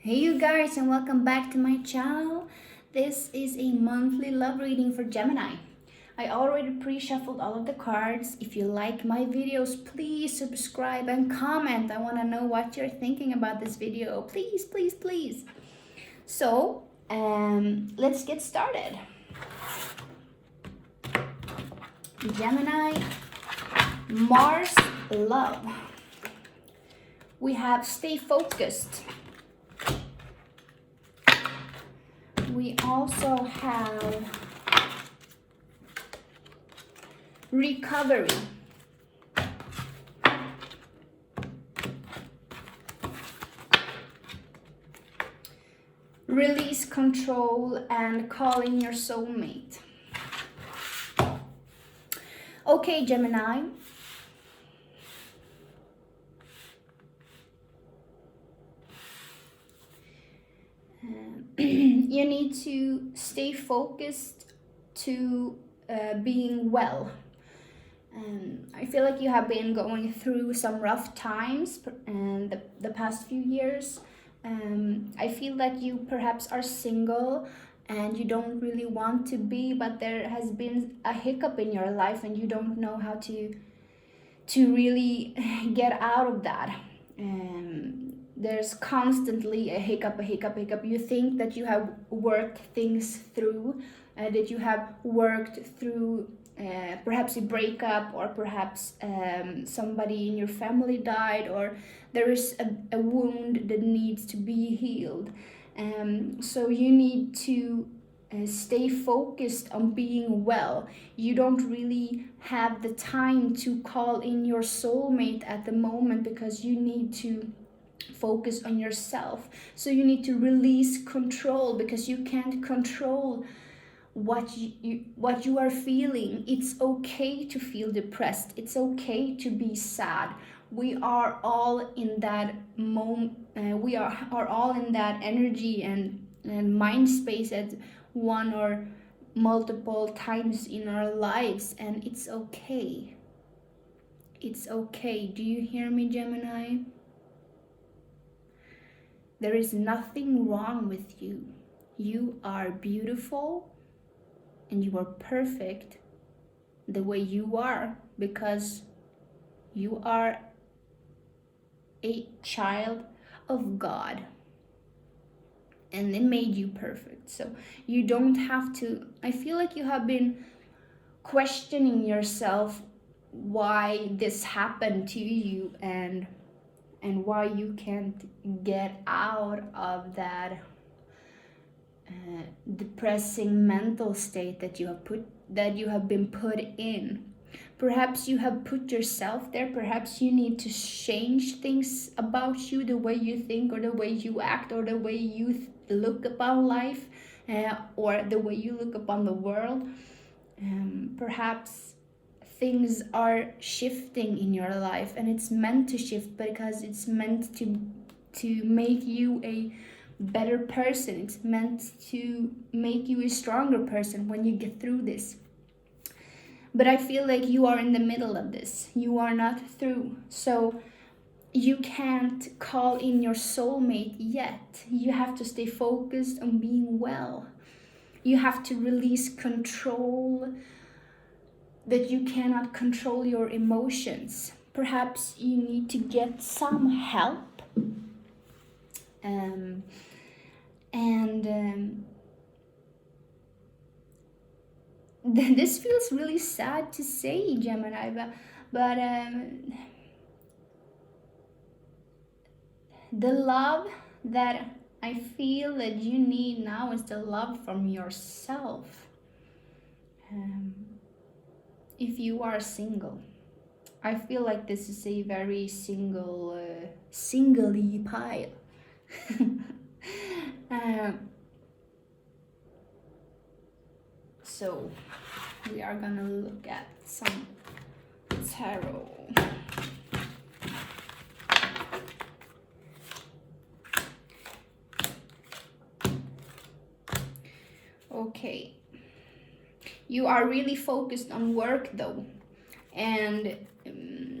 Hey you guys, and welcome back to my channel. This is a monthly love reading for Gemini. I already pre-shuffled all of the cards. If you like my videos, please subscribe and comment. I want to know what you're thinking about this video. Please, please, please. So, let's get started. Gemini, Mars, love. We have stay focused. We also have recovery. Release control and call in your soulmate. Okay, Gemini. You need to stay focused to being well. I feel like you have been going through some rough times and the past few years. I feel that you perhaps are single and you don't really want to be, but there has been a hiccup in your life and you don't know how to really get out of that. There's constantly a hiccup. You think that you have worked things through, that you have worked through perhaps a breakup, or perhaps somebody in your family died, or there is a wound that needs to be healed. So you need to stay focused on being well. You don't really have the time to call in your soulmate at the moment because you need to focus on yourself. So you need to release control because you can't control what you are feeling. It's okay to feel depressed. It's okay to be sad. We are all in that moment. We are all in that energy and mind space at one or multiple times in our lives, and it's okay. It's okay. Do you hear me, Gemini? There is nothing wrong with you. You are beautiful and you are perfect the way you are, because you are a child of God and it made you perfect. So you don't have to, I feel like you have been questioning yourself why this happened to you and why you can't get out of that depressing mental state that you have been put in. Perhaps you have put yourself there. Perhaps you need to change things about you, the way you think or the way you act or the way you look upon life, or the way you look upon the world. Perhaps things are shifting in your life, and it's meant to shift because it's meant to make you a better person. It's meant to make you a stronger person when you get through this. But I feel like you are in the middle of this. You are not through. So you can't call in your soulmate yet. You have to stay focused on being well. You have to release control, that you cannot control your emotions. Perhaps you need to get some help. This feels really sad to say, Gemini, but the love that I feel that you need now is the love from yourself. If you are single, I feel like this is a very singly pile. So we are gonna look at some tarot. Okay, you are really focused on work though, and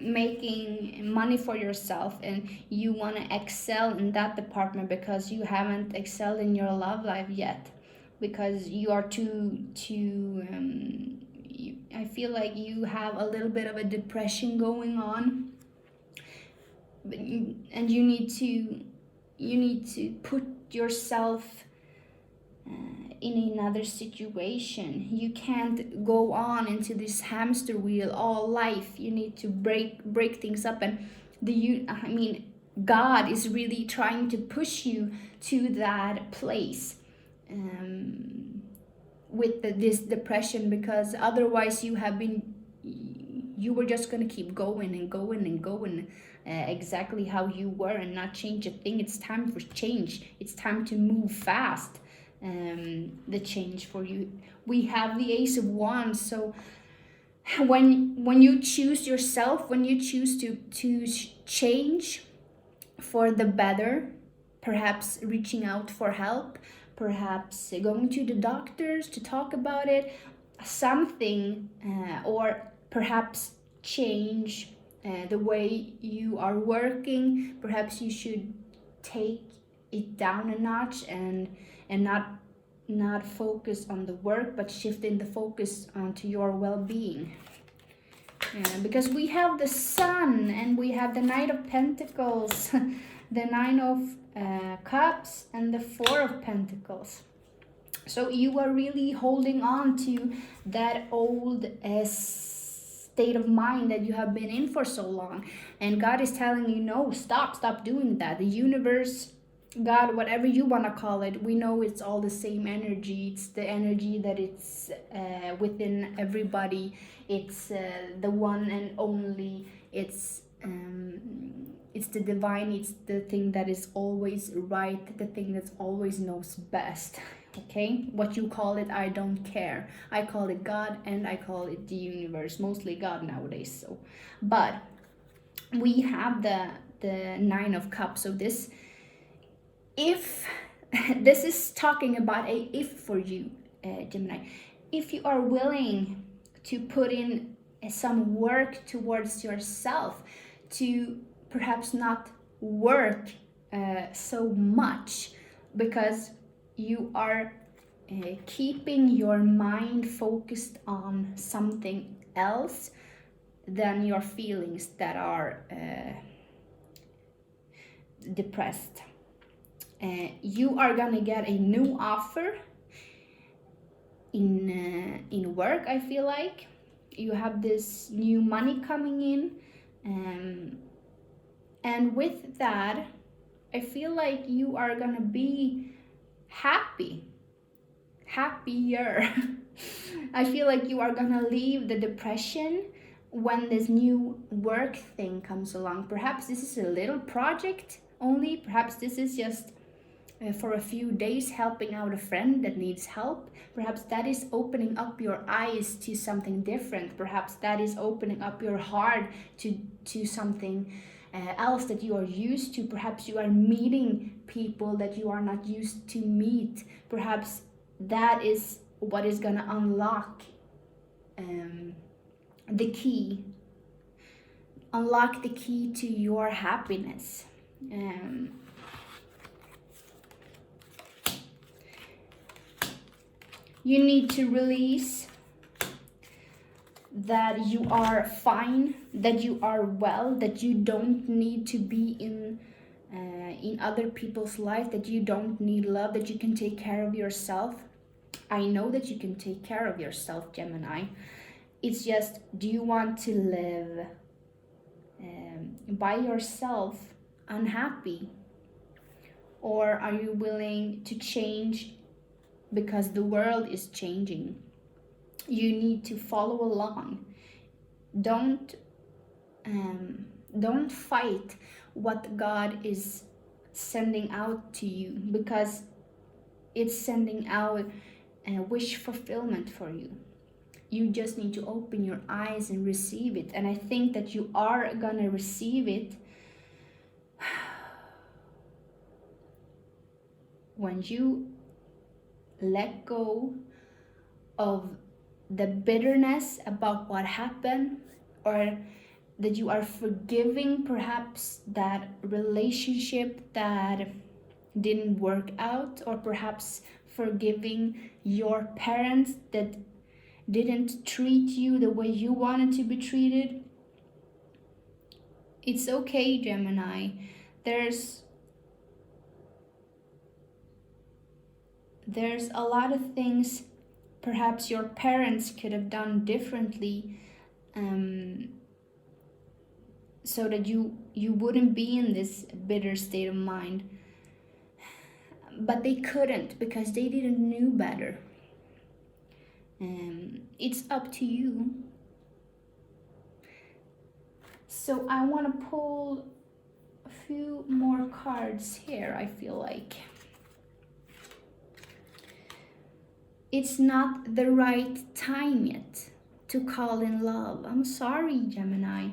making money for yourself and you want to excel in that department because you haven't excelled in your love life yet, because you are I feel like you have a little bit of a depression going on, and you need to put yourself in another situation. You can't go on into this hamster wheel all life. You need to break things up, and God is really trying to push you to that place with this depression, because otherwise you were just gonna keep going and going and going exactly how you were and not change a thing. It's time for change. It's time to move fast. The change for you. We have the Ace of Wands, so when you choose yourself, when you choose to change for the better, perhaps reaching out for help, perhaps going to the doctors to talk about it, something, or perhaps change the way you are working. Perhaps you should take it down a notch and not focus on the work, but shifting the focus onto your well-being. Because we have the Sun and we have the Knight of Pentacles, the Nine of Cups and the Four of Pentacles. So you are really holding on to that old state of mind that you have been in for so long, and God is telling you, no, stop doing that. The universe, God, whatever you want to call it, we know it's all the same energy. It's the energy that it's within everybody. It's the one and only. It's the divine. It's the thing that is always right, the thing that always knows best. Okay, what you call it, I don't care. I call it God and I call it the universe, mostly God nowadays. So, but we have the Nine of Cups. So this, if this is talking about a if for you, Gemini, if you are willing to put in some work towards yourself, to perhaps not work so much, because you are keeping your mind focused on something else than your feelings that are depressed. You are gonna get a new offer in work. I feel like you have this new money coming in, and with that, I feel like you are gonna be happier. I feel like you are gonna leave the depression when this new work thing comes along. Perhaps this is a little project only. Perhaps this is just for a few days helping out a friend that needs help. Perhaps that is opening up your eyes to something different. Perhaps that is opening up your heart to something else that you are used to. Perhaps you are meeting people that you are not used to meet. Perhaps that is what is gonna unlock the key to your happiness. You need to release that you are fine, that you are well, that you don't need to be in other people's life, that you don't need love, that you can take care of yourself. I know that you can take care of yourself, Gemini. It's just, do you want to live by yourself unhappy? Or are you willing to change because the world is changing? You need to follow along. Don't fight what God is sending out to you, because it's sending out a wish fulfillment for you. You just need to open your eyes and receive it. And I think that you are gonna receive it when you let go of the bitterness about what happened, or that you are forgiving perhaps that relationship that didn't work out, or perhaps forgiving your parents that didn't treat you the way you wanted to be treated. It's okay, Gemini. There's a lot of things perhaps your parents could have done differently, so that you wouldn't be in this bitter state of mind. But they couldn't, because they didn't know better. It's up to you. So I want to pull a few more cards here, I feel like. It's not the right time yet to call in love. I'm sorry, Gemini.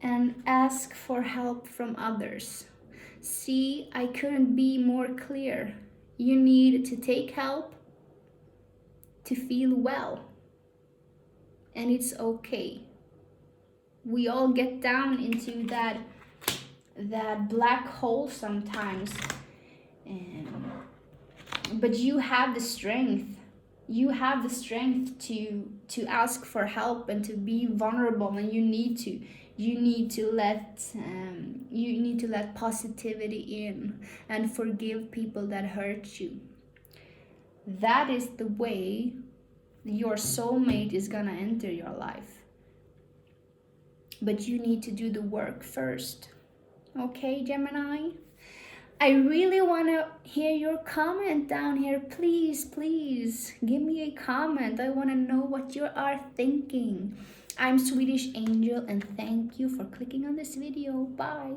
And ask for help from others. See, I couldn't be more clear. You need to take help to feel well. And it's okay. We all get down into that black hole sometimes. But you have the strength. You have the strength to ask for help and to be vulnerable, and you need to let positivity in and forgive people that hurt you. That is the way your soulmate is gonna enter your life. But you need to do the work first. Okay, Gemini? I really want to hear your comment down here. Please give me a comment. I want to know what you are thinking. I'm Swedish Angel, and thank you for clicking on this video. Bye.